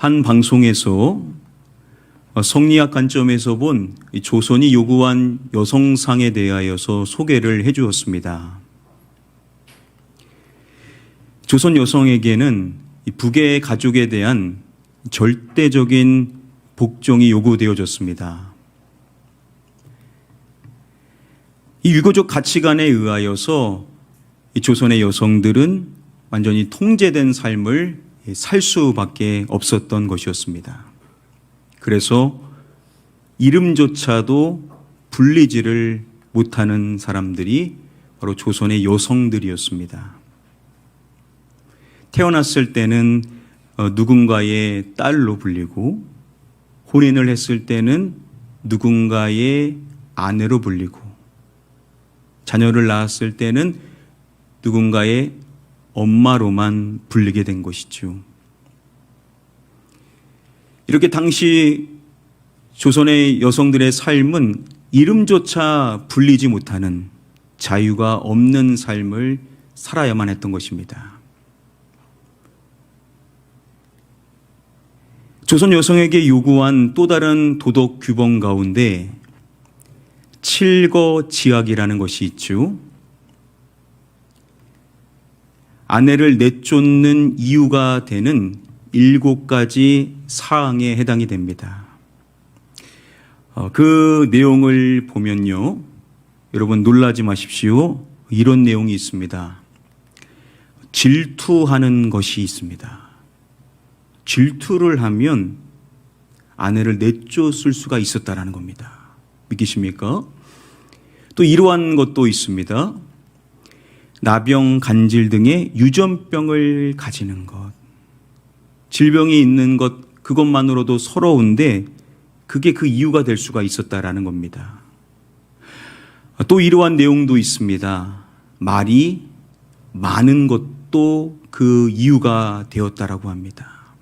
한 방송에서 성리학 관점에서 본 조선이 요구한 여성상에 대하여서 소개를 해주었습니다. 조선 여성에게는 북의 가족에 대한 절대적인 복종이 요구되어졌습니다. 이 유교적 가치관에 의하여서 이 조선의 여성들은 완전히 통제된 삶을 살 수밖에 없었던 것이었습니다. 그래서 이름조차도 불리지를 못하는 사람들이 바로 조선의 여성들이었습니다. 태어났을 때는 누군가의 딸로 불리고, 혼인을 했을 때는 누군가의 아내로 불리고, 자녀를 낳았을 때는 누군가의 엄마로만 불리게 된 것이죠. 이렇게 당시 조선의 여성들의 삶은 이름조차 불리지 못하는 자유가 없는 삶을 살아야만 했던 것입니다. 조선 여성에게 요구한 또 다른 도덕 규범 가운데 칠거지악이라는 것이 있죠. 아내를 내쫓는 이유가 되는 7가지 사항에 해당이 됩니다. 그 내용을 보면요, 여러분 놀라지 마십시오. 이런 내용이 있습니다. 질투하는 것이 있습니다. 질투를 하면 아내를 내쫓을 수가 있었다라는 겁니다. 믿기십니까? 또 이러한 것도 있습니다. 나병, 간질 등의 유전병을 가지는 것. 질병이 있는 것, 그것만으로도 서러운데 그게 그 이유가 될 수가 있었다라는 겁니다. 또 이러한 내용도 있습니다. 말이 많은 것도 그 이유가 되었다라고 합니다.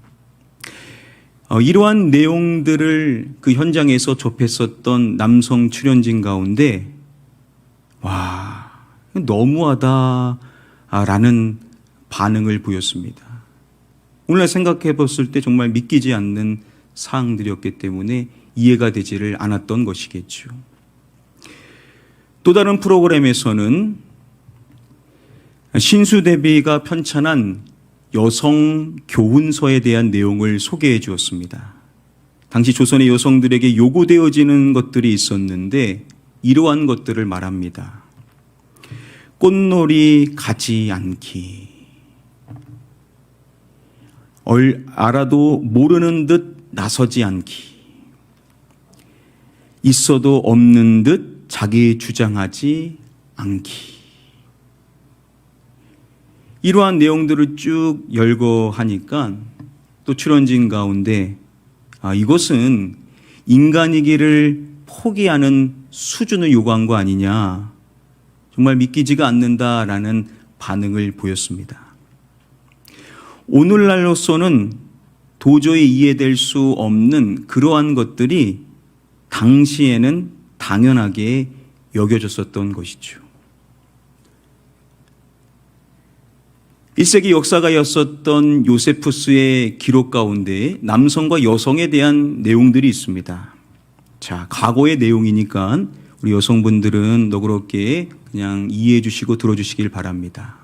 이러한 내용들을 그 현장에서 접했었던 남성 출연진 가운데 와, 너무하다라는 반응을 보였습니다. 오늘 생각해 봤을 때 정말 믿기지 않는 사항들이었기 때문에 이해가 되지를 않았던 것이겠죠. 또 다른 프로그램에서는 신수대비가 편찬한 여성 교훈서에 대한 내용을 소개해 주었습니다. 당시 조선의 여성들에게 요구되어지는 것들이 있었는데 이러한 것들을 말합니다. 꽃놀이 가지 않기, 알아도 모르는 듯 나서지 않기, 있어도 없는 듯 자기 주장하지 않기. 이러한 내용들을 쭉 열거하니까 또 출연진 가운데 이것은 인간이기를 포기하는 수준을 요구한 거 아니냐, 정말 믿기지가 않는다라는 반응을 보였습니다. 오늘날로서는 도저히 이해될 수 없는 그러한 것들이 당시에는 당연하게 여겨졌었던 것이죠. 1세기 역사가였었던 요세푸스의 기록 가운데 남성과 여성에 대한 내용들이 있습니다. 자, 과거의 내용이니까 우리 여성분들은 너그럽게 그냥 이해해 주시고 들어주시길 바랍니다.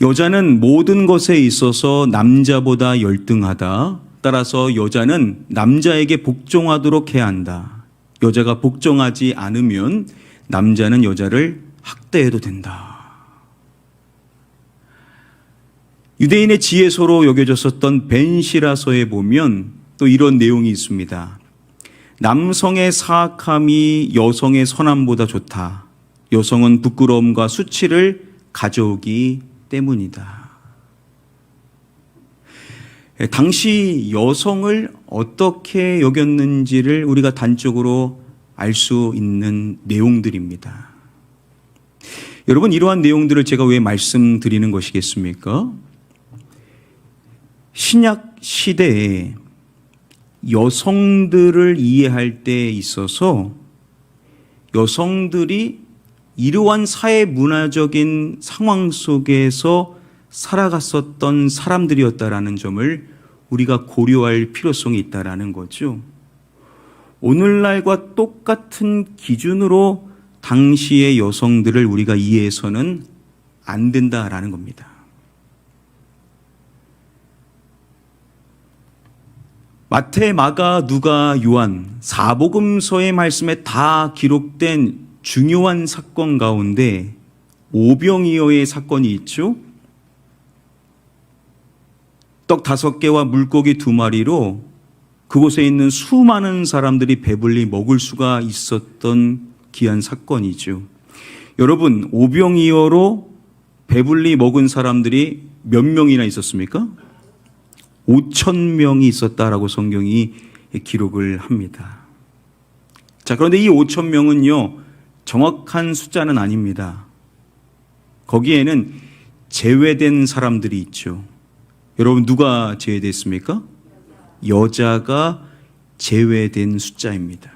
여자는 모든 것에 있어서 남자보다 열등하다. 따라서 여자는 남자에게 복종하도록 해야 한다. 여자가 복종하지 않으면 남자는 여자를 학대해도 된다. 유대인의 지혜서로 여겨졌었던 벤시라서에 보면 또 이런 내용이 있습니다. 남성의 사악함이 여성의 선함보다 좋다. 여성은 부끄러움과 수치를 가져오기 때문이다. 당시 여성을 어떻게 여겼는지를 우리가 단적으로 알 수 있는 내용들입니다. 여러분, 이러한 내용들을 제가 왜 말씀드리는 것이겠습니까? 신약 시대에 여성들을 이해할 때 있어서 여성들이 이러한 사회 문화적인 상황 속에서 살아갔었던 사람들이었다라는 점을 우리가 고려할 필요성이 있다라는 거죠. 오늘날과 똑같은 기준으로 당시의 여성들을 우리가 이해해서는 안 된다라는 겁니다. 마태, 마가, 누가, 요한 사복음서의 말씀에 다 기록된 중요한 사건 가운데 오병이어의 사건이 있죠. 떡 5개와 물고기 2마리로 그곳에 있는 수많은 사람들이 배불리 먹을 수가 있었던 귀한 사건이죠. 여러분, 오병이어로 배불리 먹은 사람들이 몇 명이나 있었습니까? 5,000명이 있었다라고 성경이 기록을 합니다. 자, 그런데 이 5,000명은요, 정확한 숫자는 아닙니다. 거기에는 제외된 사람들이 있죠. 여러분, 누가 제외됐습니까? 여자가 제외된 숫자입니다.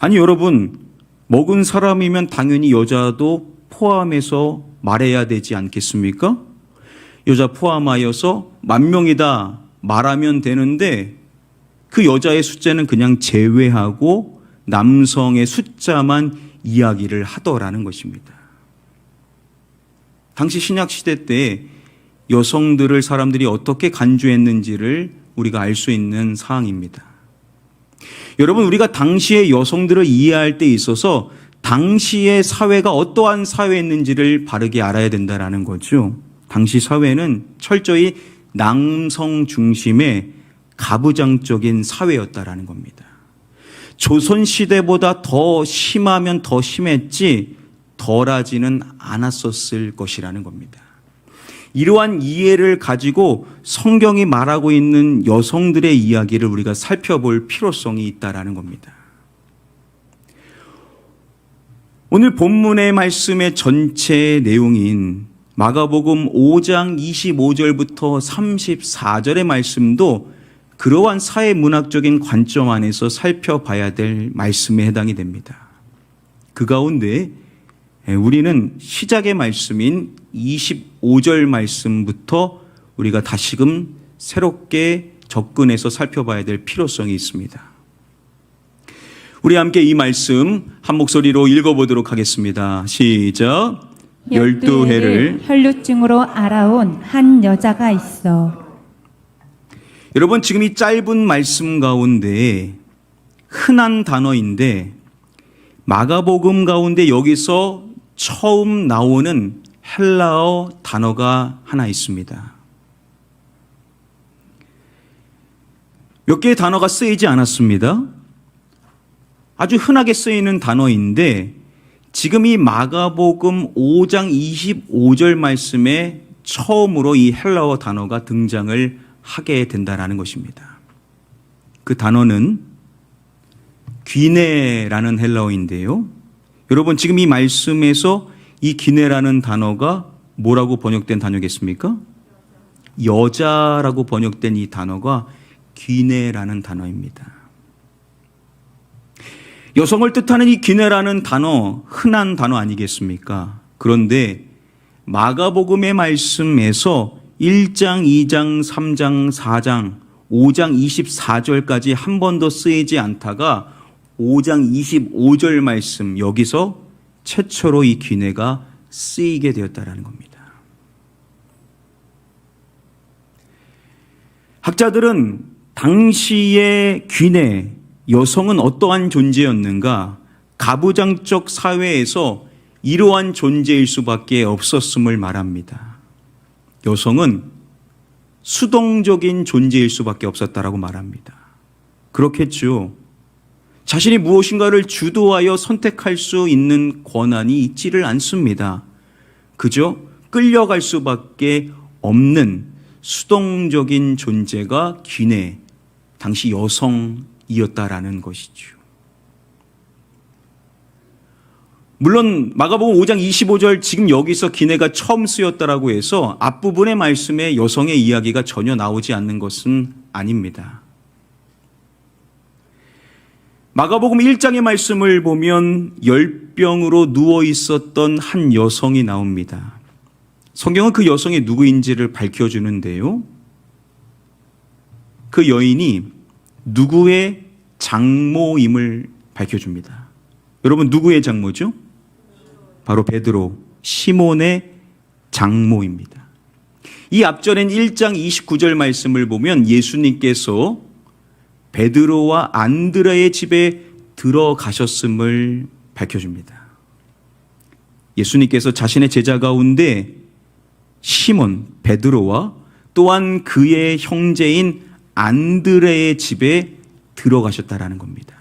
아니, 여러분, 먹은 사람이면 당연히 여자도 포함해서 말해야 되지 않겠습니까? 여자 포함하여서 10,000명이다 말하면 되는데 그 여자의 숫자는 그냥 제외하고 남성의 숫자만 이야기를 하더라는 것입니다. 당시 신약시대 때 여성들을 사람들이 어떻게 간주했는지를 우리가 알 수 있는 사항입니다. 여러분, 우리가 당시의 여성들을 이해할 때 있어서 당시의 사회가 어떠한 사회였는지를 바르게 알아야 된다는 거죠. 당시 사회는 철저히 남성 중심의 가부장적인 사회였다라는 겁니다. 조선시대보다 더 심하면 더 심했지 덜하지는 않았었을 것이라는 겁니다. 이러한 이해를 가지고 성경이 말하고 있는 여성들의 이야기를 우리가 살펴볼 필요성이 있다라는 겁니다. 오늘 본문의 말씀의 전체 내용인 마가복음 5장 25절부터 34절의 말씀도 그러한 사회문학적인 관점 안에서 살펴봐야 될 말씀에 해당이 됩니다. 그 가운데 우리는 시작의 말씀인 25절 말씀부터 우리가 다시금 새롭게 접근해서 살펴봐야 될 필요성이 있습니다. 우리 함께 이 말씀 한 목소리로 읽어보도록 하겠습니다. 시작. 12해를 혈루증으로 알아온 한 여자가 있어. 여러분, 지금 이 짧은 말씀 가운데 흔한 단어인데 마가복음 가운데 여기서 처음 나오는 헬라어 단어가 하나 있습니다. 몇 개의 단어가 쓰이지 않았습니다. 아주 흔하게 쓰이는 단어인데 지금 이 마가복음 5장 25절 말씀에 처음으로 이 헬라어 단어가 등장을 하게 된다는 것입니다. 그 단어는 귀네라는 헬라어인데요. 여러분, 지금 이 말씀에서 이 귀네라는 단어가 뭐라고 번역된 단어겠습니까? 여자라고 번역된 이 단어가 귀네라는 단어입니다. 여성을 뜻하는 이 귀네라는 단어, 흔한 단어 아니겠습니까? 그런데 마가복음의 말씀에서 1장, 2장, 3장, 4장, 5장 24절까지 한 번도 쓰이지 않다가 5장 25절 말씀, 여기서 최초로 이 귀네가 쓰이게 되었다는 겁니다. 학자들은 당시의 귀네, 여성은 어떠한 존재였는가? 가부장적 사회에서 이러한 존재일 수밖에 없었음을 말합니다. 여성은 수동적인 존재일 수밖에 없었다라고 말합니다. 그렇겠죠. 자신이 무엇인가를 주도하여 선택할 수 있는 권한이 있지를 않습니다. 그저 끌려갈 수밖에 없는 수동적인 존재가 귀네, 당시 여성이었다라는 것이죠. 물론 마가복음 5장 25절 지금 여기서 귀네가 처음 쓰였다라고 해서 앞부분의 말씀에 여성의 이야기가 전혀 나오지 않는 것은 아닙니다. 마가복음 1장의 말씀을 보면 열병으로 누워 있었던 한 여성이 나옵니다. 성경은 그 여성이 누구인지를 밝혀주는데요. 그 여인이 누구의 장모임을 밝혀줍니다. 여러분, 누구의 장모죠? 바로 베드로, 시몬의 장모입니다. 이 앞전엔 1장 29절 말씀을 보면 예수님께서 베드로와 안드레의 집에 들어가셨음을 밝혀줍니다. 예수님께서 자신의 제자 가운데 시몬, 베드로와 또한 그의 형제인 안드레의 집에 들어가셨다라는 겁니다.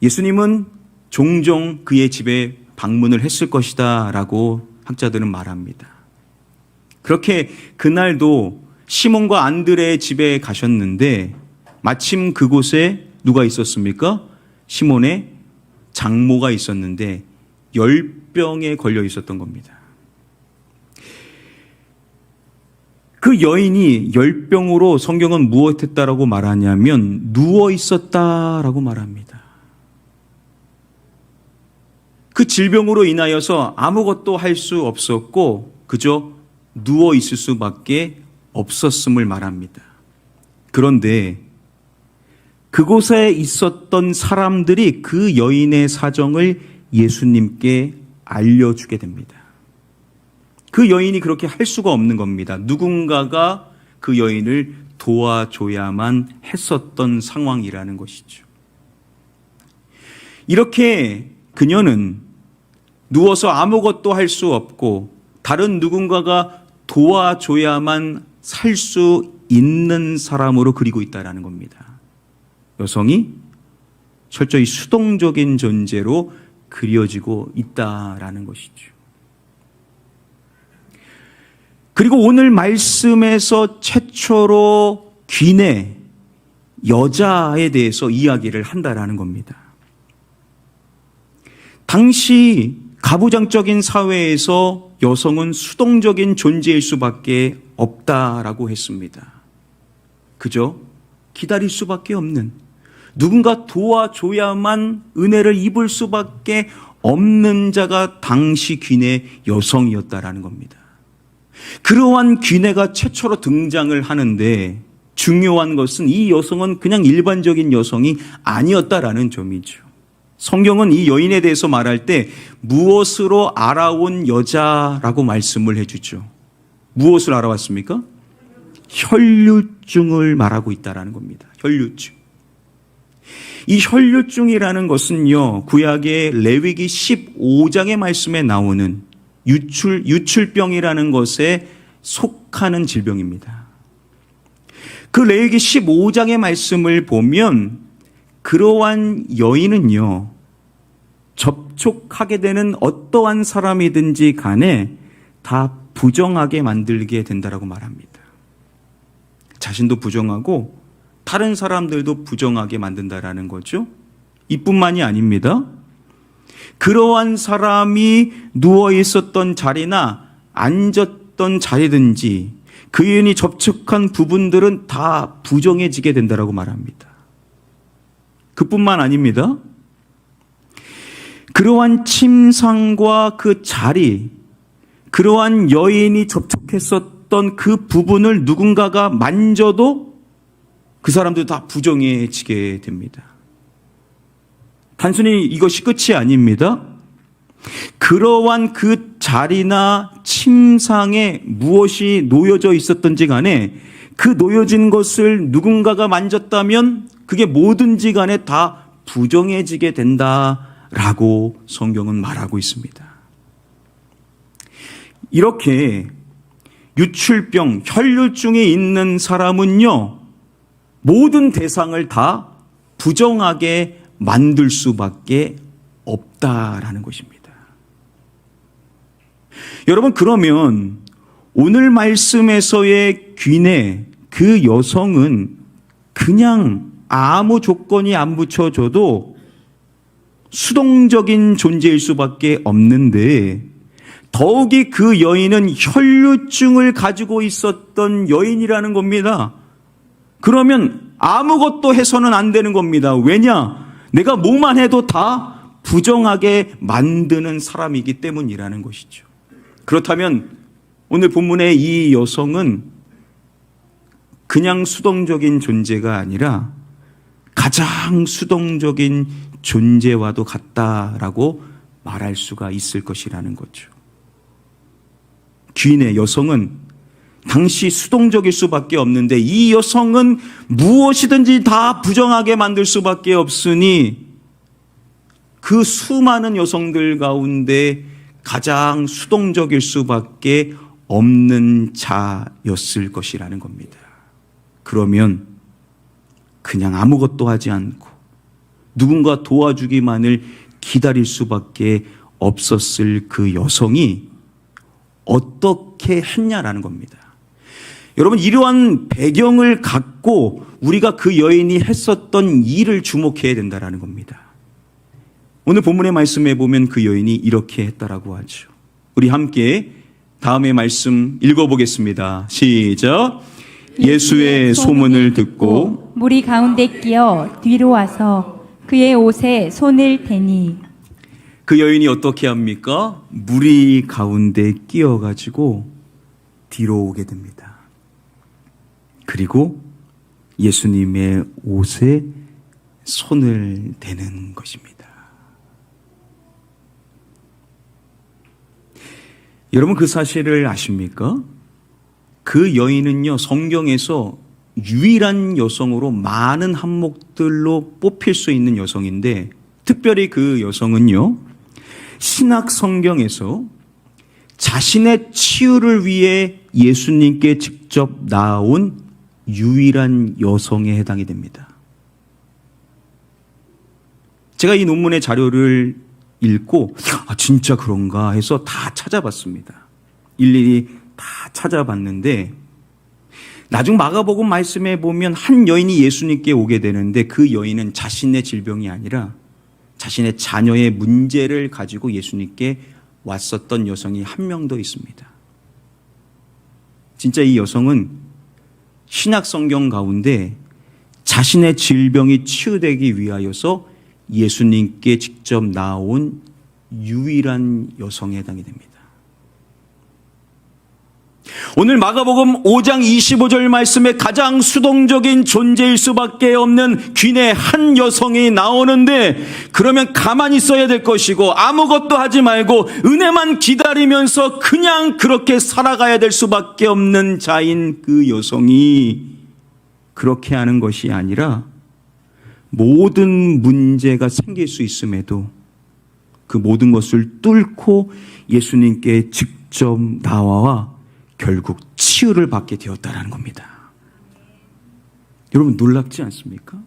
예수님은 종종 그의 집에 방문을 했을 것이다 라고 학자들은 말합니다. 그렇게 그날도 시몬과 안드레의 집에 가셨는데 마침 그곳에 누가 있었습니까? 시몬의 장모가 있었는데 열병에 걸려 있었던 겁니다. 그 여인이 열병으로 성경은 무엇했다라고 말하냐면 누워 있었다라고 말합니다. 그 질병으로 인하여서 아무것도 할 수 없었고 그저 누워 있을 수밖에 없었음을 말합니다. 그런데 그곳에 있었던 사람들이 그 여인의 사정을 예수님께 알려주게 됩니다. 그 여인이 그렇게 할 수가 없는 겁니다. 누군가가 그 여인을 도와줘야만 했었던 상황이라는 것이죠. 이렇게 그녀는 누워서 아무것도 할 수 없고 다른 누군가가 도와줘야만 살 수 있는 사람으로 그리고 있다는 겁니다. 여성이 철저히 수동적인 존재로 그려지고 있다라는 것이죠. 그리고 오늘 말씀에서 최초로 귀내 여자에 대해서 이야기를 한다라는 겁니다. 당시 가부장적인 사회에서 여성은 수동적인 존재일 수밖에 없다라고 했습니다. 그저 기다릴 수밖에 없는, 누군가 도와줘야만 은혜를 입을 수밖에 없는 자가 당시 귀내 여성이었다라는 겁니다. 그러한 귀내가 최초로 등장을 하는데 중요한 것은 이 여성은 그냥 일반적인 여성이 아니었다라는 점이죠. 성경은 이 여인에 대해서 말할 때 무엇으로 알아온 여자라고 말씀을 해주죠. 무엇을 알아왔습니까? 혈류증을 말하고 있다는 겁니다. 혈류증. 이 혈류증이라는 것은요, 구약의 레위기 15장의 말씀에 나오는 유출병이라는 것에 속하는 질병입니다. 그 레위기 15장의 말씀을 보면 그러한 여인은요, 접촉하게 되는 어떠한 사람이든지 간에 다 부정하게 만들게 된다라고 말합니다. 자신도 부정하고 다른 사람들도 부정하게 만든다라는 거죠. 이뿐만이 아닙니다. 그러한 사람이 누워 있었던 자리나 앉았던 자리든지 그 여인이 접촉한 부분들은 다 부정해지게 된다라고 말합니다. 그뿐만 아닙니다. 그러한 침상과 그 자리, 그러한 여인이 접촉했었던 그 부분을 누군가가 만져도 그 사람도 다 부정해지게 됩니다. 단순히 이것이 끝이 아닙니다. 그러한 그 자리나 침상에 무엇이 놓여져 있었던지 간에 그 놓여진 것을 누군가가 만졌다면 그게 뭐든지 간에 다 부정해지게 된다라고 성경은 말하고 있습니다. 이렇게 유출병, 혈류증이 있는 사람은요, 모든 대상을 다 부정하게 만들 수밖에 없다라는 것입니다. 여러분, 그러면 오늘 말씀에서의 귀내 그 여성은 그냥 아무 조건이 안 붙여줘도 수동적인 존재일 수밖에 없는데 더욱이 그 여인은 혈류증을 가지고 있었던 여인이라는 겁니다. 그러면 아무것도 해서는 안 되는 겁니다. 왜냐? 내가 뭐만 해도 다 부정하게 만드는 사람이기 때문이라는 것이죠. 그렇다면 오늘 본문의 이 여성은 그냥 수동적인 존재가 아니라 가장 수동적인 존재와도 같다라고 말할 수가 있을 것이라는 거죠. 귀인의 여성은 당시 수동적일 수밖에 없는데 이 여성은 무엇이든지 다 부정하게 만들 수밖에 없으니 그 수많은 여성들 가운데 가장 수동적일 수밖에 없는 자였을 것이라는 겁니다. 그러면 그냥 아무것도 하지 않고 누군가 도와주기만을 기다릴 수밖에 없었을 그 여성이 어떻게 했냐라는 겁니다. 여러분, 이러한 배경을 갖고 우리가 그 여인이 했었던 일을 주목해야 된다는 겁니다. 오늘 본문의 말씀에 보면 그 여인이 이렇게 했다라고 하죠. 우리 함께 다음의 말씀 읽어보겠습니다. 시작. 예수의 소문을 듣고 무리 가운데 끼어 뒤로 와서 그의 옷에 손을 대니 그 여인이 어떻게 합니까? 무리 가운데 끼어가지고 뒤로 오게 됩니다. 그리고 예수님의 옷에 손을 대는 것입니다. 여러분, 그 사실을 아십니까? 그 여인은요, 성경에서 유일한 여성으로 많은 항목들로 뽑힐 수 있는 여성인데, 특별히 그 여성은요, 신약 성경에서 자신의 치유를 위해 예수님께 직접 나온 유일한 여성에 해당이 됩니다. 제가 이 논문의 자료를 읽고 진짜 그런가 해서 다 찾아봤습니다. 일일이 다 찾아봤는데 나중 마가복음 말씀에 보면 한 여인이 예수님께 오게 되는데 그 여인은 자신의 질병이 아니라 자신의 자녀의 문제를 가지고 예수님께 왔었던 여성이 한 명 더 있습니다. 진짜 이 여성은 신약 성경 가운데 자신의 질병이 치유되기 위하여서 예수님께 직접 나온 유일한 여성에 해당이 됩니다. 오늘 마가복음 5장 25절 말씀에 가장 수동적인 존재일 수밖에 없는 귀인의 한 여성이 나오는데, 그러면 가만히 있어야 될 것이고 아무것도 하지 말고 은혜만 기다리면서 그냥 그렇게 살아가야 될 수밖에 없는 자인 그 여성이 그렇게 하는 것이 아니라 모든 문제가 생길 수 있음에도 그 모든 것을 뚫고 예수님께 직접 나와 결국 치유를 받게 되었다는 겁니다. 여러분, 놀랍지 않습니까?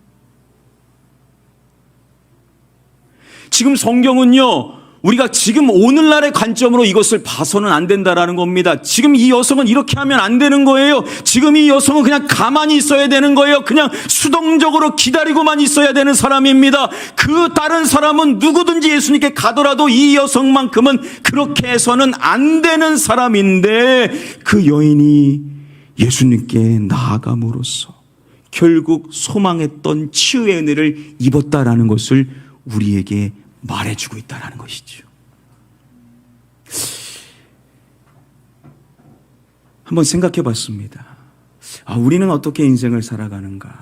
지금 성경은요, 우리가 지금 오늘날의 관점으로 이것을 봐서는 안 된다라는 겁니다. 지금 이 여성은 이렇게 하면 안 되는 거예요. 지금 이 여성은 그냥 가만히 있어야 되는 거예요. 그냥 수동적으로 기다리고만 있어야 되는 사람입니다. 그 다른 사람은 누구든지 예수님께 가더라도 이 여성만큼은 그렇게 해서는 안 되는 사람인데, 그 여인이 예수님께 나아감으로써 결국 소망했던 치유의 은혜를 입었다라는 것을 우리에게 말해주고 있다는 것이죠. 한번 생각해 봤습니다. 우리는 어떻게 인생을 살아가는가?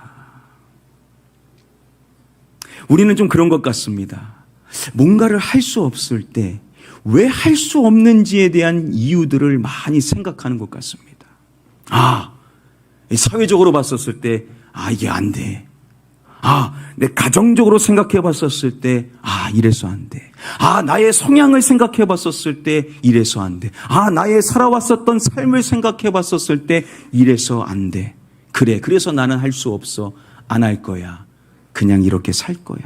우리는 좀 그런 것 같습니다. 뭔가를 할 수 없을 때 왜 할 수 없는지에 대한 이유들을 많이 생각하는 것 같습니다. 사회적으로 봤었을 때 이게 안 돼. 내 가정적으로 생각해 봤었을 때, 이래서 안 돼. 나의 성향을 생각해 봤었을 때, 이래서 안 돼. 나의 살아왔었던 삶을 생각해 봤었을 때, 이래서 안 돼. 그래, 그래서 나는 할 수 없어. 안 할 거야. 그냥 이렇게 살 거야.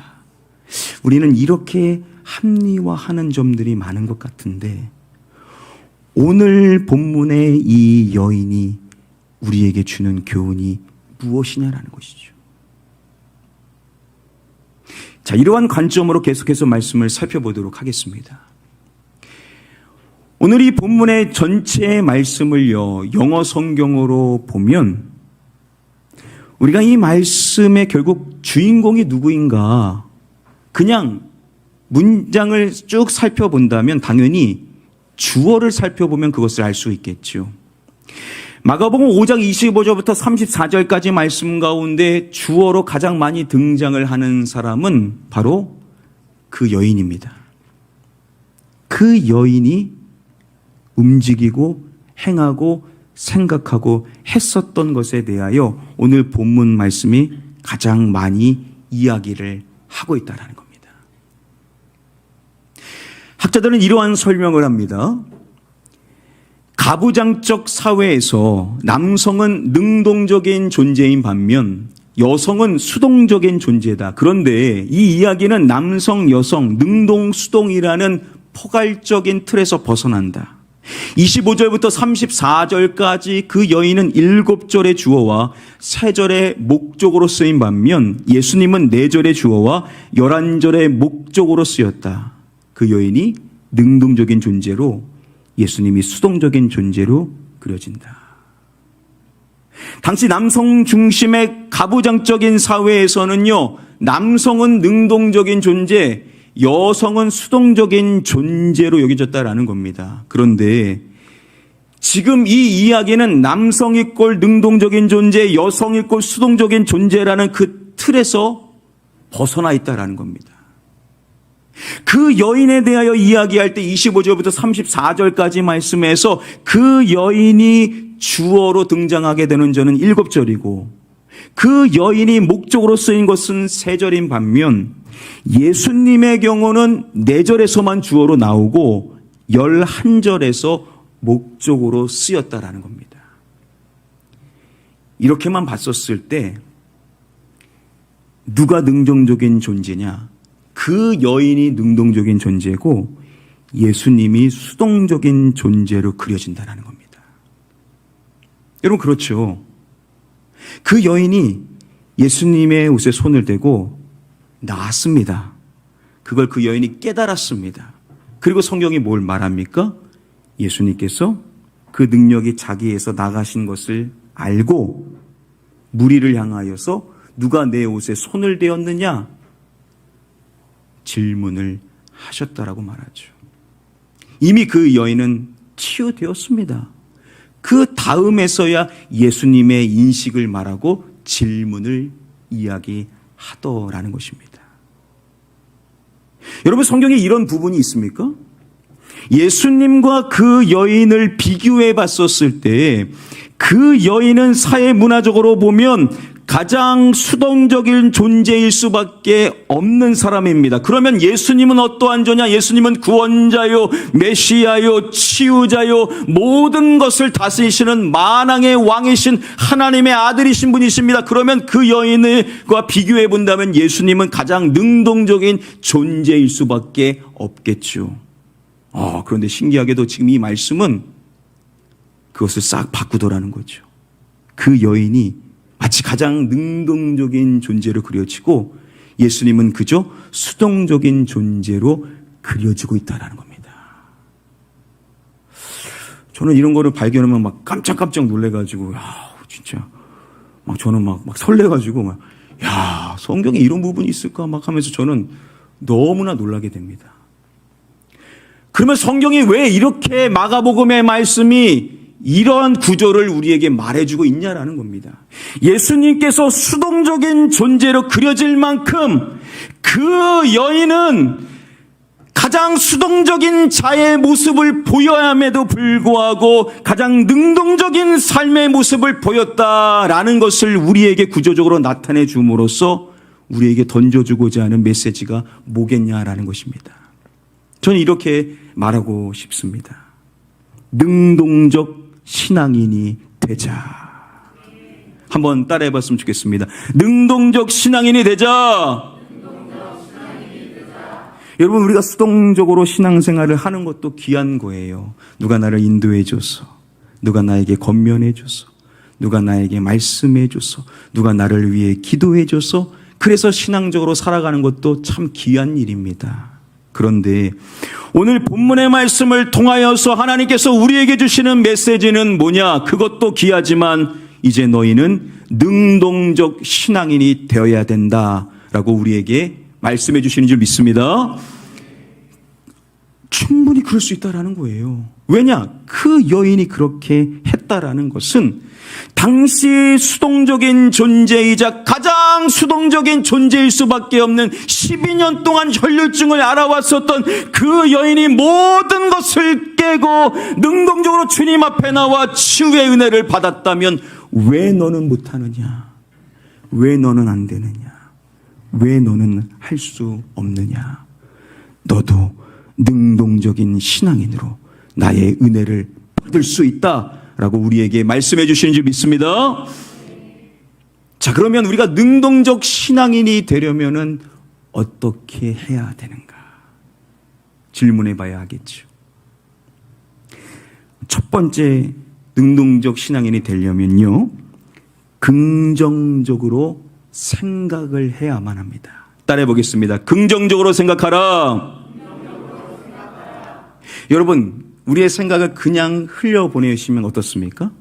우리는 이렇게 합리화하는 점들이 많은 것 같은데, 오늘 본문의 이 여인이 우리에게 주는 교훈이 무엇이냐라는 것이죠. 자, 이러한 관점으로 계속해서 말씀을 살펴보도록 하겠습니다. 오늘 이 본문의 전체 말씀을요, 영어 성경으로 보면 우리가 이 말씀의 결국 주인공이 누구인가, 그냥 문장을 쭉 살펴본다면 당연히 주어를 살펴보면 그것을 알 수 있겠죠. 마가복음 5장 25절부터 34절까지 말씀 가운데 주어로 가장 많이 등장을 하는 사람은 바로 그 여인입니다. 그 여인이 움직이고 행하고 생각하고 했었던 것에 대하여 오늘 본문 말씀이 가장 많이 이야기를 하고 있다는 겁니다. 학자들은 이러한 설명을 합니다. 가부장적 사회에서 남성은 능동적인 존재인 반면 여성은 수동적인 존재다. 그런데 이 이야기는 남성, 여성, 능동, 수동이라는 포괄적인 틀에서 벗어난다. 25절부터 34절까지 그 여인은 7절의 주어와 3절의 목적으로 쓰인 반면 예수님은 4절의 주어와 11절의 목적으로 쓰였다. 그 여인이 능동적인 존재로 예수님이 수동적인 존재로 그려진다. 당시 남성 중심의 가부장적인 사회에서는요, 남성은 능동적인 존재, 여성은 수동적인 존재로 여겨졌다라는 겁니다. 그런데 지금 이 이야기는 남성이 꼴 능동적인 존재, 여성이 꼴 수동적인 존재라는 그 틀에서 벗어나 있다라는 겁니다. 그 여인에 대하여 이야기할 때 25절부터 34절까지 말씀에서 그 여인이 주어로 등장하게 되는 절은 7절이고 그 여인이 목적으로 쓰인 것은 3절인 반면 예수님의 경우는 4절에서만 주어로 나오고 11절에서 목적으로 쓰였다라는 겁니다. 이렇게만 봤었을 때 누가 능동적인 존재냐? 그 여인이 능동적인 존재고 예수님이 수동적인 존재로 그려진다는 겁니다. 여러분 그렇죠. 그 여인이 예수님의 옷에 손을 대고 나았습니다. 그걸 그 여인이 깨달았습니다. 그리고 성경이 뭘 말합니까? 예수님께서 그 능력이 자기에서 나가신 것을 알고 무리를 향하여서 누가 내 옷에 손을 대었느냐? 질문을 하셨다라고 말하죠. 이미 그 여인은 치유되었습니다. 그 다음에서야 예수님의 인식을 말하고 질문을 이야기하더라는 것입니다. 여러분 성경에 이런 부분이 있습니까? 예수님과 그 여인을 비교해 봤었을 때 그 여인은 사회 문화적으로 보면 가장 수동적인 존재일 수밖에 없는 사람입니다. 그러면 예수님은 어떠한 자냐? 예수님은 구원자요, 메시아요, 치유자요, 모든 것을 다스리시는 만왕의 왕이신 하나님의 아들이신 분이십니다. 그러면 그 여인과 비교해 본다면 예수님은 가장 능동적인 존재일 수밖에 없겠죠. 그런데 신기하게도 지금 이 말씀은 그것을 싹 바꾸더라는 거죠. 그 여인이 마치 가장 능동적인 존재로 그려지고 예수님은 그저 수동적인 존재로 그려지고 있다는 겁니다. 저는 이런 거를 발견하면 막 깜짝깜짝 놀래가지고, 진짜, 저는 막 설레가지고, 성경에 이런 부분이 있을까? 막 하면서 저는 너무나 놀라게 됩니다. 그러면 성경이 왜 이렇게 마가복음의 말씀이 이러한 구조를 우리에게 말해주고 있냐라는 겁니다. 예수님께서 수동적인 존재로 그려질 만큼 그 여인은 가장 수동적인 자의 모습을 보여야 함에도 불구하고 가장 능동적인 삶의 모습을 보였다라는 것을 우리에게 구조적으로 나타내 줌으로써 우리에게 던져주고자 하는 메시지가 뭐겠냐라는 것입니다. 저는 이렇게 말하고 싶습니다. 능동적 신앙인이 되자. 한번 따라해 봤으면 좋겠습니다. 능동적 신앙인이 되자. 여러분 우리가 수동적으로 신앙생활을 하는 것도 귀한 거예요. 누가 나를 인도해 줘서, 누가 나에게 권면해 줘서, 누가 나에게 말씀해 줘서, 누가 나를 위해 기도해 줘서 그래서 신앙적으로 살아가는 것도 참 귀한 일입니다. 그런데 오늘 본문의 말씀을 통하여서 하나님께서 우리에게 주시는 메시지는 뭐냐? 그것도 귀하지만 이제 너희는 능동적 신앙인이 되어야 된다라고 우리에게 말씀해 주시는 줄 믿습니다. 충분히 그럴 수 있다라는 거예요. 왜냐? 그 여인이 그렇게 했다. 했다라는 것은 당시 수동적인 존재이자 가장 수동적인 존재일 수밖에 없는 12년 동안 혈류증을 알아왔었던 그 여인이 모든 것을 깨고 능동적으로 주님 앞에 나와 치유의 은혜를 받았다면 왜 너는 못하느냐? 왜 너는 안 되느냐? 왜 너는 할 수 없느냐? 너도 능동적인 신앙인으로 나의 은혜를 받을 수 있다라고 우리에게 말씀해 주시는 줄 믿습니다. 자, 그러면 우리가 능동적 신앙인이 되려면은 어떻게 해야 되는가? 질문해 봐야 하겠죠. 첫 번째 능동적 신앙인이 되려면요, 긍정적으로 생각을 해야만 합니다. 따라해 보겠습니다. 긍정적으로 생각하라. 여러분, 우리의 생각을 그냥 흘려보내시면 어떻습니까?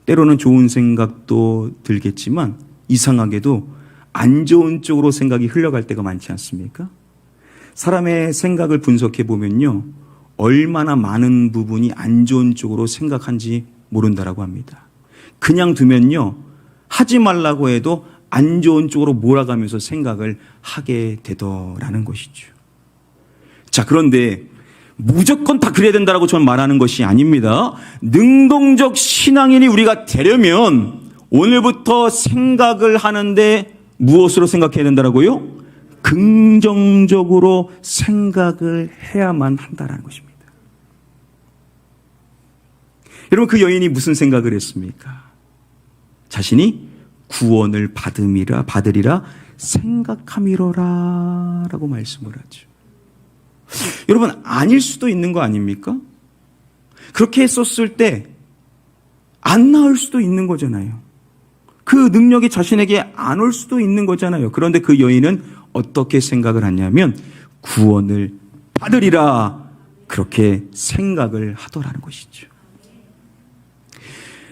때로는 좋은 생각도 들겠지만 이상하게도 안 좋은 쪽으로 생각이 흘러갈 때가 많지 않습니까? 사람의 생각을 분석해 보면요, 얼마나 많은 부분이 안 좋은 쪽으로 생각한지 모른다라고 합니다. 그냥 두면요, 하지 말라고 해도 안 좋은 쪽으로 몰아가면서 생각을 하게 되더라는 것이죠. 자, 그런데 무조건 다 그래야 된다라고 저는 말하는 것이 아닙니다. 능동적 신앙인이 우리가 되려면 오늘부터 생각을 하는데 무엇으로 생각해야 된다라고요? 긍정적으로 생각을 해야만 한다라는 것입니다. 여러분, 그 여인이 무슨 생각을 했습니까? 자신이 구원을 받으리라 생각함이로라 라고 말씀을 하죠. 여러분, 아닐 수도 있는 거 아닙니까? 그렇게 했었을 때 안 나을 수도 있는 거잖아요. 그 능력이 자신에게 안 올 수도 있는 거잖아요. 그런데 그 여인은 어떻게 생각을 하냐면 구원을 받으리라 그렇게 생각을 하더라는 것이죠.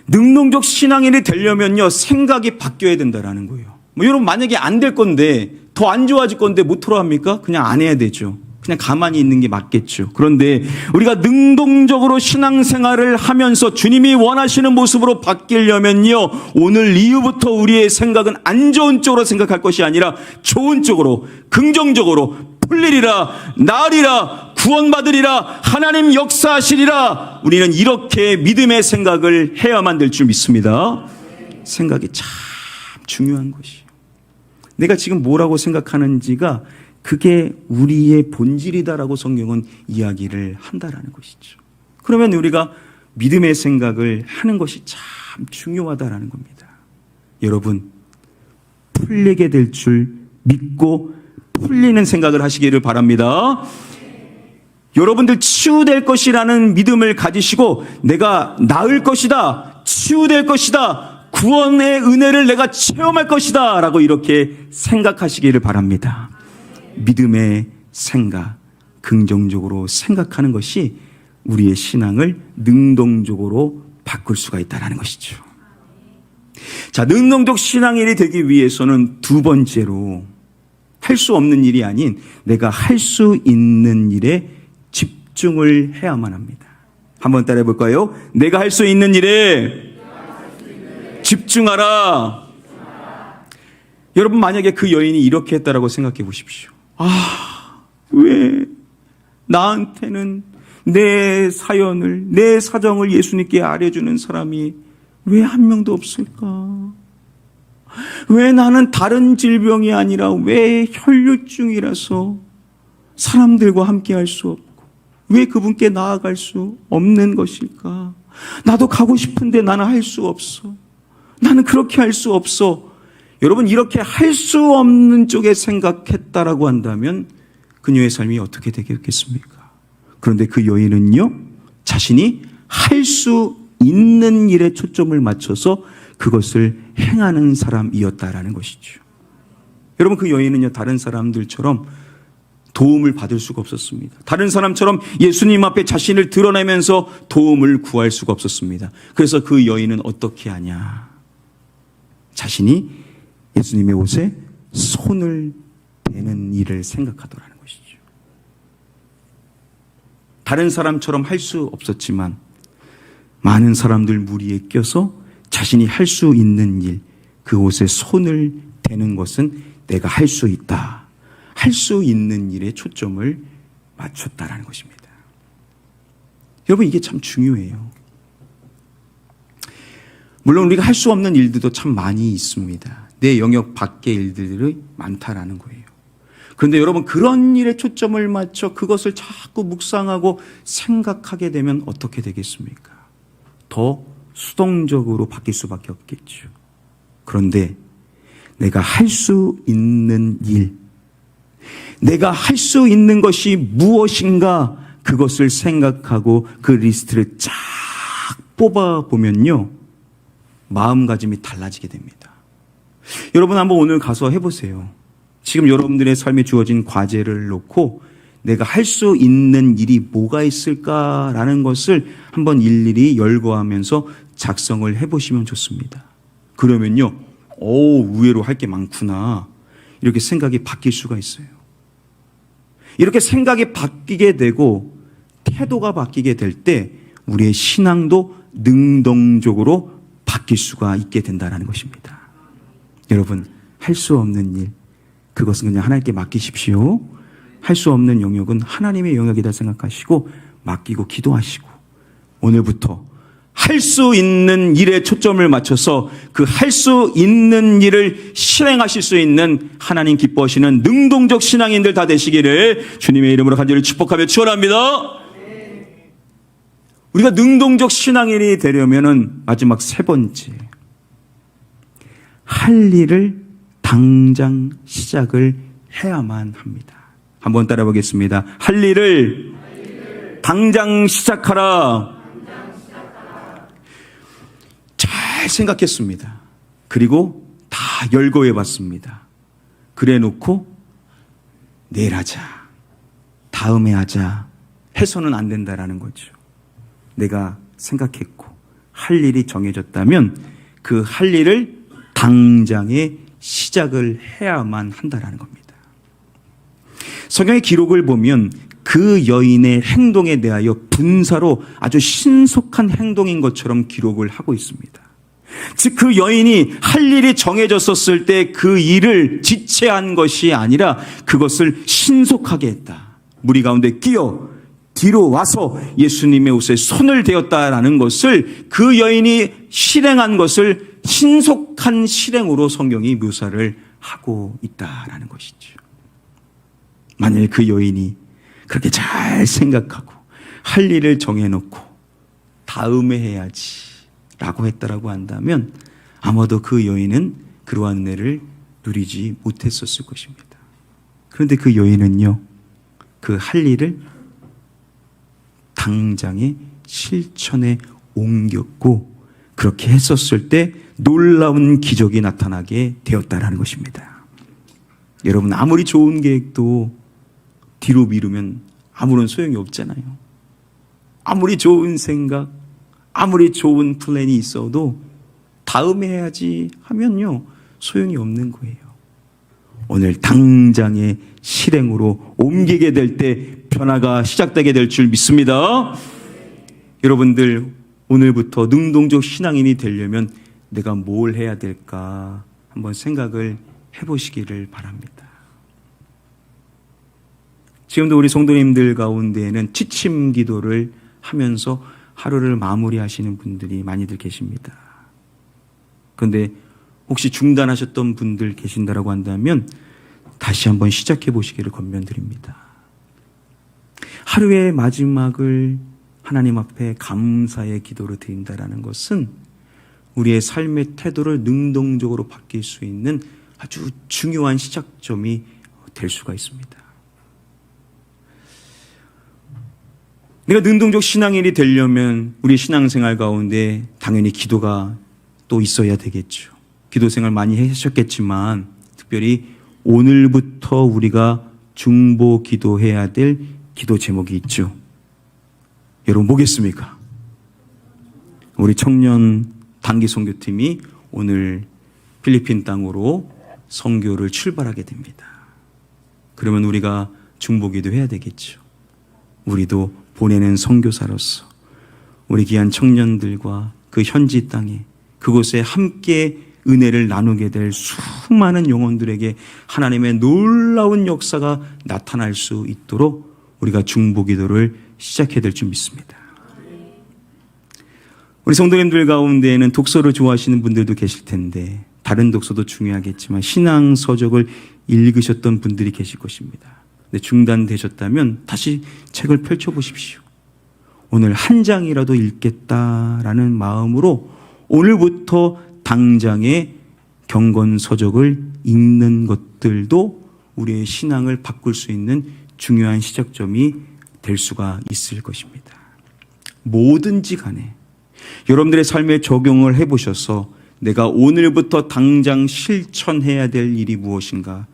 능동적 신앙인이 되려면요, 생각이 바뀌어야 된다라는 거예요. 여러분, 만약에 안 될 건데, 더 안 좋아질 건데 못하러 합니까? 그냥 안 해야 되죠. 그냥 가만히 있는 게 맞겠죠. 그런데 우리가 능동적으로 신앙생활을 하면서 주님이 원하시는 모습으로 바뀌려면요, 오늘 이후부터 우리의 생각은 안 좋은 쪽으로 생각할 것이 아니라 좋은 쪽으로, 긍정적으로 풀리리라, 나으리라, 구원받으리라, 하나님 역사하시리라. 우리는 이렇게 믿음의 생각을 해야만 될 줄 믿습니다. 생각이 참 중요한 것이에요. 내가 지금 뭐라고 생각하는지가 그게 우리의 본질이다라고 성경은 이야기를 한다라는 것이죠. 그러면 우리가 믿음의 생각을 하는 것이 참 중요하다라는 겁니다. 여러분, 풀리게 될 줄 믿고 풀리는 생각을 하시기를 바랍니다. 여러분들 치유될 것이라는 믿음을 가지시고 내가 나을 것이다, 치유될 것이다, 구원의 은혜를 내가 체험할 것이다 라고 이렇게 생각하시기를 바랍니다. 믿음의 생각, 긍정적으로 생각하는 것이 우리의 신앙을 능동적으로 바꿀 수가 있다는 것이죠. 자, 능동적 신앙인이 되기 위해서는 두 번째로 할 수 없는 일이 아닌 내가 할 수 있는 일에 집중을 해야만 합니다. 한번 따라해 볼까요? 내가 할 수 있는 일에 집중하라. 여러분, 만약에 그 여인이 이렇게 했다라고 생각해 보십시오. 왜 나한테는 내 사연을, 내 사정을 예수님께 알려주는 사람이 왜 한 명도 없을까? 왜 나는 다른 질병이 아니라 왜 혈류증이라서 사람들과 함께 할 수 없고 왜 그분께 나아갈 수 없는 것일까? 나도 가고 싶은데 나는 할 수 없어. 나는 그렇게 할 수 없어. 여러분, 이렇게 할 수 없는 쪽에 생각했다라고 한다면 그녀의 삶이 어떻게 되겠습니까? 그런데 그 여인은요, 자신이 할 수 있는 일에 초점을 맞춰서 그것을 행하는 사람이었다라는 것이죠. 여러분, 그 여인은요, 다른 사람들처럼 도움을 받을 수가 없었습니다. 다른 사람처럼 예수님 앞에 자신을 드러내면서 도움을 구할 수가 없었습니다. 그래서 그 여인은 어떻게 하냐? 자신이 예수님의 옷에 손을 대는 일을 생각하더라는 것이죠. 다른 사람처럼 할 수 없었지만 많은 사람들 무리에 껴서 자신이 할 수 있는 일, 그곳에 손을 대는 것은 내가 할 수 있다. 할 수 있는 일에 초점을 맞췄다라는 것입니다. 여러분, 이게 참 중요해요. 물론 우리가 할 수 없는 일들도 참 많이 있습니다. 내 영역 밖의 일들이 많다라는 거예요. 그런데 여러분, 그런 일에 초점을 맞춰 그것을 자꾸 묵상하고 생각하게 되면 어떻게 되겠습니까? 더 수동적으로 바뀔 수밖에 없겠죠. 그런데 내가 할 수 있는 일, 내가 할 수 있는 것이 무엇인가, 그것을 생각하고 그 리스트를 쫙 뽑아보면요, 마음가짐이 달라지게 됩니다. 여러분, 한번 오늘 가서 해보세요. 지금 여러분들의 삶에 주어진 과제를 놓고 내가 할 수 있는 일이 뭐가 있을까라는 것을 한번 일일이 열거하면서 작성을 해보시면 좋습니다. 그러면요, 의외로 할 게 많구나, 이렇게 생각이 바뀔 수가 있어요. 이렇게 생각이 바뀌게 되고 태도가 바뀌게 될 때 우리의 신앙도 능동적으로 바뀔 수가 있게 된다는 것입니다. 여러분, 할 수 없는 일, 그것은 그냥 하나님께 맡기십시오. 할 수 없는 영역은 하나님의 영역이다 생각하시고 맡기고 기도하시고, 오늘부터 할 수 있는 일에 초점을 맞춰서 그 할 수 있는 일을 실행하실 수 있는 하나님 기뻐하시는 능동적 신앙인들 다 되시기를 주님의 이름으로 간절히 축복하며 축원합니다. 우리가 능동적 신앙인이 되려면은 마지막 세 번째, 할 일을 당장 시작을 해야만 합니다. 한번 따라 보겠습니다. 할 일을 당장 시작하라. 잘 생각했습니다. 그리고 다 열거해 봤습니다. 그래 놓고 내일 하자, 다음에 하자 해서는 안 된다라는 거죠. 내가 생각했고 할 일이 정해졌다면 그 할 일을 당장에 시작을 해야만 한다라는 겁니다. 성경의 기록을 보면 그 여인의 행동에 대하여 분사로 아주 신속한 행동인 것처럼 기록을 하고 있습니다. 즉, 그 여인이 할 일이 정해졌었을 때 그 일을 지체한 것이 아니라 그것을 신속하게 했다. 무리 가운데 끼어 뒤로 와서 예수님의 옷에 손을 대었다라는 것을, 그 여인이 실행한 것을 신속한 실행으로 성경이 묘사를 하고 있다라는 것이죠. 만일 그 여인이 그렇게 잘 생각하고 할 일을 정해놓고 다음에 해야지 라고 했다라고 한다면 아마도 그 여인은 그러한 은혜를 누리지 못했었을 것입니다. 그런데 그 여인은요, 그 할 일을 당장에 실천에 옮겼고, 그렇게 했었을 때 놀라운 기적이 나타나게 되었다라는 것입니다. 여러분, 아무리 좋은 계획도 뒤로 미루면 아무런 소용이 없잖아요. 아무리 좋은 생각, 아무리 좋은 플랜이 있어도 다음에 해야지 하면요, 소용이 없는 거예요. 오늘 당장의 실행으로 옮기게 될 때 변화가 시작되게 될 줄 믿습니다. 여러분들, 오늘부터 능동적 신앙인이 되려면 내가 뭘 해야 될까 한번 생각을 해보시기를 바랍니다. 지금도 우리 성도님들 가운데에는 취침 기도를 하면서 하루를 마무리하시는 분들이 많이들 계십니다. 그런데 혹시 중단하셨던 분들 계신다라고 한다면 다시 한번 시작해 보시기를 권면드립니다. 하루의 마지막을 하나님 앞에 감사의 기도로 드린다라는 것은 우리의 삶의 태도를 능동적으로 바뀔 수 있는 아주 중요한 시작점이 될 수가 있습니다. 내가 능동적 신앙인이 되려면 우리 신앙생활 가운데 당연히 기도가 또 있어야 되겠죠. 기도 생활 많이 하셨겠지만 특별히 오늘부터 우리가 중보 기도해야 될 기도 제목이 있죠. 여러분, 뭐겠습니까? 우리 청년 단기 선교팀이 오늘 필리핀 땅으로 선교를 출발하게 됩니다. 그러면 우리가 중보 기도해야 되겠죠. 우리도 보내는 선교사로서 우리 귀한 청년들과 그 현지 땅에 그곳에 함께 은혜를 나누게 될 수많은 영혼들에게 하나님의 놀라운 역사가 나타날 수 있도록 우리가 중보기도를 시작해야 될 줄 믿습니다. 우리 성도님들 가운데에는 독서를 좋아하시는 분들도 계실 텐데 다른 독서도 중요하겠지만 신앙 서적을 읽으셨던 분들이 계실 것입니다. 근데 중단되셨다면 다시 책을 펼쳐보십시오. 오늘 한 장이라도 읽겠다라는 마음으로 오늘부터 당장의 경건 서적을 읽는 것들도 우리의 신앙을 바꿀 수 있는 중요한 시작점이 될 수가 있을 것입니다. 뭐든지 간에 여러분들의 삶에 적용을 해보셔서 내가 오늘부터 당장 실천해야 될 일이 무엇인가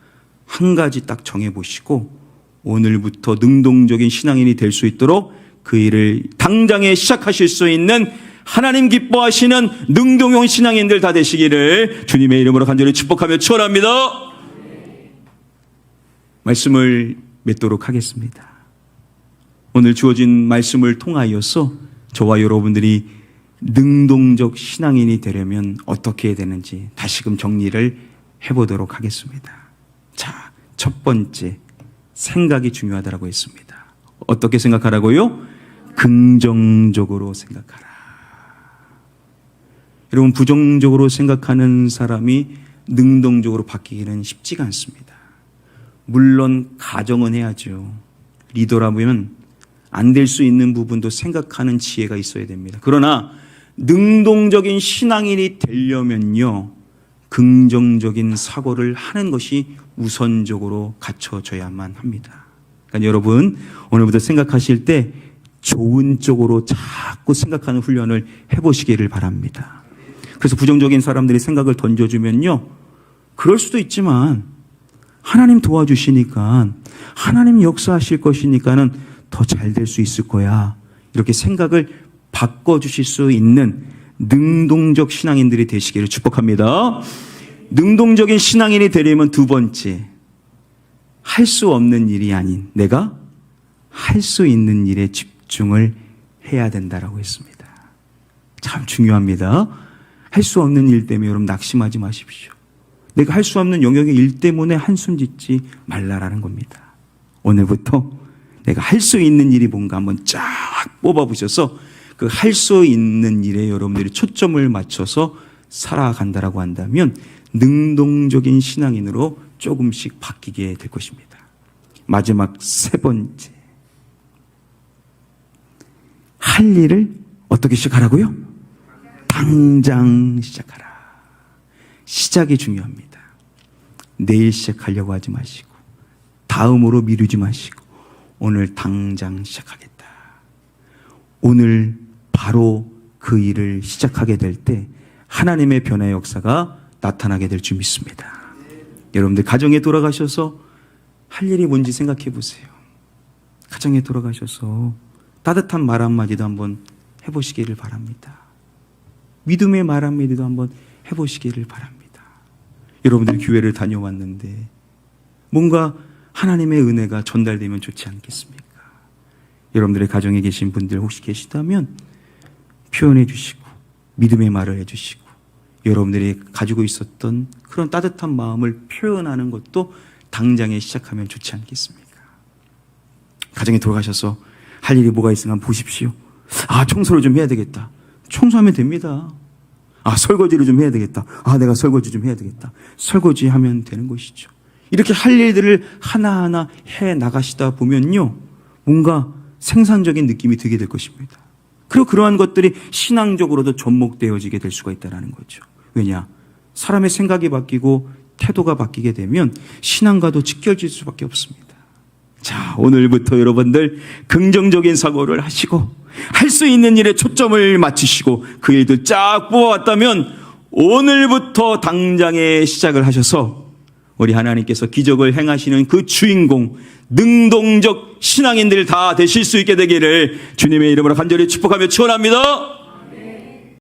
한 가지 딱 정해보시고 오늘부터 능동적인 신앙인이 될 수 있도록 그 일을 당장에 시작하실 수 있는 하나님 기뻐하시는 능동형 신앙인들 다 되시기를 주님의 이름으로 간절히 축복하며 축원합니다. 말씀을 맺도록 하겠습니다. 오늘 주어진 말씀을 통하여서 저와 여러분들이 능동적 신앙인이 되려면 어떻게 해야 되는지 다시금 정리를 해보도록 하겠습니다. 자, 첫 번째, 생각이 중요하다고 했습니다. 어떻게 생각하라고요? 긍정적으로 생각하라. 여러분, 부정적으로 생각하는 사람이 능동적으로 바뀌기는 쉽지가 않습니다. 물론 가정은 해야죠. 리더라면 안 될 수 있는 부분도 생각하는 지혜가 있어야 됩니다. 그러나 능동적인 신앙인이 되려면요, 긍정적인 사고를 하는 것이 우선적으로 갖춰져야만 합니다. 그러니까 여러분, 오늘부터 생각하실 때 좋은 쪽으로 자꾸 생각하는 훈련을 해보시기를 바랍니다. 그래서 부정적인 사람들이 생각을 던져주면요, 그럴 수도 있지만 하나님 도와주시니까, 하나님 역사하실 것이니까는 더 잘 될 수 있을 거야, 이렇게 생각을 바꿔주실 수 있는 능동적 신앙인들이 되시기를 축복합니다. 능동적인 신앙인이 되려면 두 번째, 할 수 없는 일이 아닌 내가 할 수 있는 일에 집중을 해야 된다라고 했습니다. 참 중요합니다. 할 수 없는 일 때문에 여러분 낙심하지 마십시오. 내가 할 수 없는 영역의 일 때문에 한숨 짓지 말라라는 겁니다. 오늘부터 내가 할 수 있는 일이 뭔가 한번 쫙 뽑아보셔서 그 할 수 있는 일에 여러분들이 초점을 맞춰서 살아간다라고 한다면 능동적인 신앙인으로 조금씩 바뀌게 될 것입니다. 마지막 세 번째, 할 일을 어떻게 시작하라고요? 당장 시작하라. 시작이 중요합니다. 내일 시작하려고 하지 마시고 다음으로 미루지 마시고 오늘 당장 시작하겠다. 오늘 바로 그 일을 시작하게 될 때 하나님의 변화의 역사가 나타나게 될 줄 믿습니다. 여러분들 가정에 돌아가셔서 할 일이 뭔지 생각해 보세요. 가정에 돌아가셔서 따뜻한 말 한마디도 한번 해보시기를 바랍니다. 믿음의 말 한마디도 한번 해보시기를 바랍니다. 여러분들 교회를 다녀왔는데 뭔가 하나님의 은혜가 전달되면 좋지 않겠습니까? 여러분들의 가정에 계신 분들 혹시 계시다면 표현해 주시고 믿음의 말을 해주시고 여러분들이 가지고 있었던 그런 따뜻한 마음을 표현하는 것도 당장에 시작하면 좋지 않겠습니까? 가정에 돌아가셔서 할 일이 뭐가 있으면 보십시오. 아, 청소를 좀 해야 되겠다. 청소하면 됩니다. 아, 설거지를 좀 해야 되겠다. 아, 내가 설거지 좀 해야 되겠다. 설거지하면 되는 것이죠. 이렇게 할 일들을 하나하나 해 나가시다 보면요, 뭔가 생산적인 느낌이 들게 될 것입니다. 그리고 그러한 것들이 신앙적으로도 접목되어지게 될 수가 있다는 거죠. 왜냐? 사람의 생각이 바뀌고 태도가 바뀌게 되면 신앙과도 직결질 수밖에 없습니다. 자, 오늘부터 여러분들 긍정적인 사고를 하시고 할 수 있는 일에 초점을 맞추시고 그 일들 쫙 뽑아왔다면 오늘부터 당장에 시작을 하셔서 우리 하나님께서 기적을 행하시는 그 주인공, 능동적 신앙인들 다 되실 수 있게 되기를 주님의 이름으로 간절히 축복하며 축원합니다.